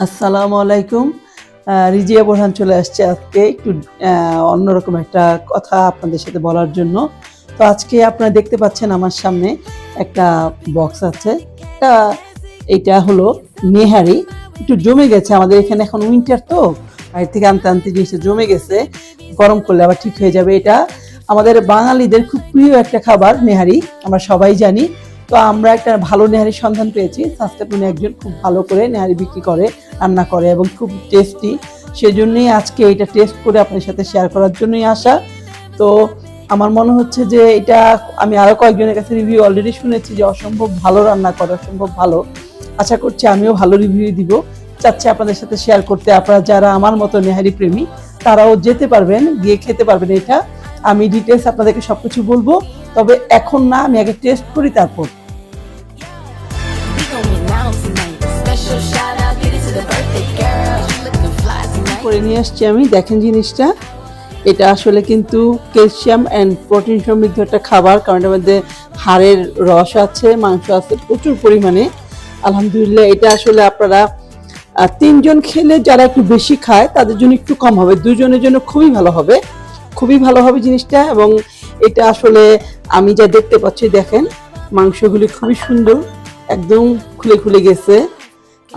আসসালামু আলাইকুম। রিজিয়া বোরহান চলে আসছে আজকে একটু অন্যরকম একটা কথা আপনাদের সাথে বলার জন্য। তো আজকে আপনারা দেখতে পাচ্ছেন আমার সামনে একটা বক্স আছে। এটা হলো নেহারি। একটু জমে গেছে, আমাদের এখানে এখন উইন্টার তো, বাইরে থেকে আনতে আনতে জিনিসটা জমে গেছে, গরম করলে আবার ঠিক হয়ে যাবে। এটা আমাদের বাঙালিদের খুব প্রিয় একটা খাবার নেহারি, আমরা সবাই জানি। তো আমরা একটা ভালো নেহারির সন্ধান পেয়েছি। সাস্টেপনে একজন খুব ভালো করে নেহারি বিক্রি করে, রান্না করে এবং খুব টেস্টি। সেজন্যই আজকে এটা টেস্ট করে আপনার সাথে শেয়ার করার জন্যই আসা। তো আমার মনে হচ্ছে যে এটা আমি আরও কয়েকজনের কাছে রিভিউ অলরেডি শুনেছি যে অসম্ভব ভালো রান্না করে, অসম্ভব ভালো। আশা করছি আমিও ভালো রিভিউ দিব, চাচ্ছি আপনাদের সাথে শেয়ার করতে। আপনারা যারা আমার মতো নেহারি প্রেমী তারাও যেতে পারবেন, গিয়ে খেতে পারবেন। এটা আমি ডিটেলস আপনাদেরকে সবকিছু বলবো, তবে এখন না, আমি আগে টেস্ট করি তারপর। করে নিয়ে আসছি আমি, দেখেন জিনিসটা। এটা আসলে কিন্তু ক্যালসিয়াম অ্যান্ড প্রোটিন সমৃদ্ধ একটা খাবার, কারণ এটার মধ্যে হাড়ের রস আছে, মাংস আছে প্রচুর পরিমাণে। আলহামদুলিল্লাহ, এটা আসলে আপনারা 3 জন খেলে, যারা একটু বেশি খায় তাদের জন্য একটু কম হবে, 2 জনের জন্য খুবই ভালো হবে, খুবই ভালো হবে জিনিসটা। এবং এটা আসলে আমি যা দেখতে পাচ্ছি, দেখেন মাংসগুলি খুবই সুন্দর, একদম খুলে খুলে গেছে,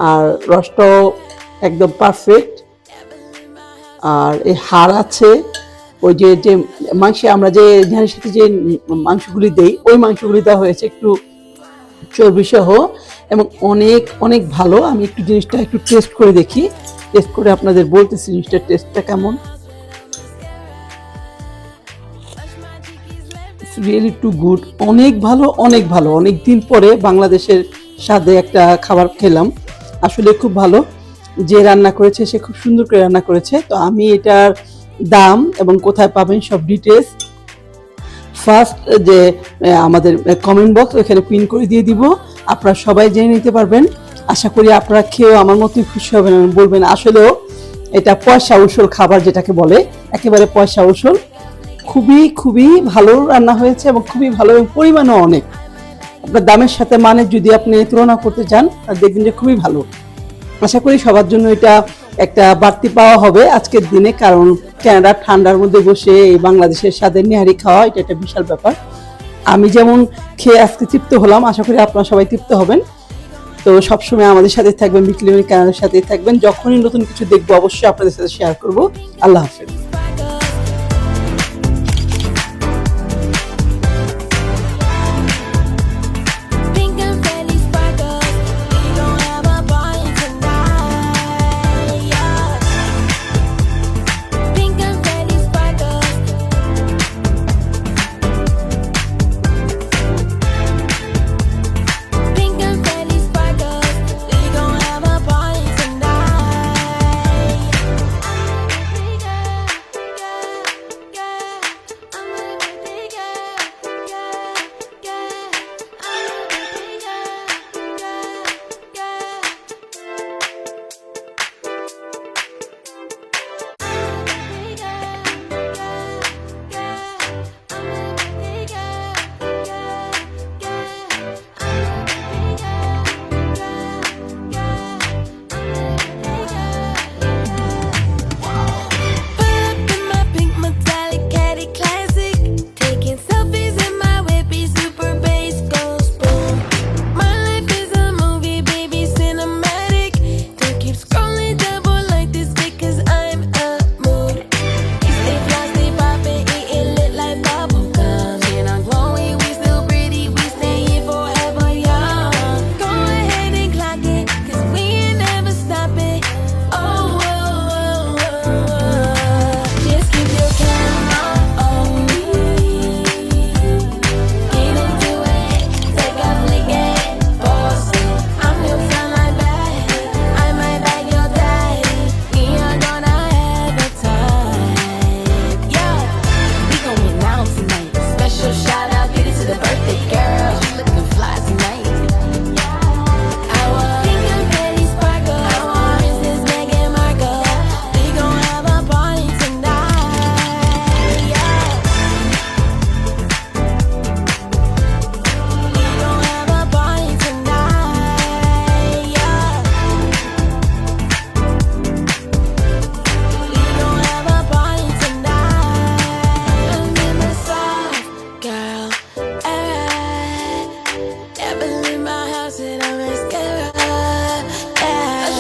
আর রসটাও একদম পারফেক্ট। আর এই হাড় আছে, ওই যে যে মাংসে আমরা যে ঝালের সাথে যে মাংসগুলি দেই, ওই মাংসগুলি দেওয়া হয়েছে একটু চর্বি সহ, এবং অনেক অনেক ভালো। আমি একটু জিনিসটা একটু টেস্ট করে দেখি, টেস্ট করে আপনাদের বলতেছি জিনিসটার টেস্টটা কেমন। রিয়েলি টু গুড, অনেক ভালো, অনেক ভালো। অনেক দিন পরে বাংলাদেশের স্বাদে একটা খাবার খেলাম, আসলে খুব ভালো। যে রান্না করেছে সে খুব সুন্দর করে রান্না করেছে। তো আমি এটার দাম এবং কোথায় পাবেন সব ডিটেলস ফার্স্ট যে আমাদের কমেন্ট বক্স, ওখানে পিন করে দিয়ে দিব, আপনারা সবাই জেনে নিতে পারবেন। আশা করি আপনারা খেয়েও আমার মতোই খুশি হবেন, বলবেন আসলেও এটা পয়সা উসুল খাবার, যেটাকে বলে একেবারে পয়সা উসুল। খুবই খুবই ভালো রান্না হয়েছে এবং খুবই ভালো, এবং পরিমাণও অনেক। আপনার দামের সাথে মানে যদি আপনি তুলনা করতে চান, দেখবেন যে খুবই ভালো। আশা করি সবার জন্য এটা একটা বাড়তি পাওয়া হবে আজকের দিনে, কারণ কানাডার ঠান্ডার মধ্যে বসে এই বাংলাদেশের স্বাদের নেহারি খাওয়া, এটা একটা বিশাল ব্যাপার। আমি যেমন খেয়ে আজকে তৃপ্ত হলাম, আশা করি আপনারা সবাই তৃপ্ত হবেন। তো সবসময় আমাদের সাথে থাকবেন, বিকেলের কানাডার সাথেই থাকবেন। যখনই নতুন কিছু দেখবো অবশ্যই আপনাদের সাথে শেয়ার করবো। আল্লাহ হাফেজ।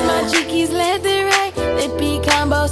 my cheekies leather right. Lippy combo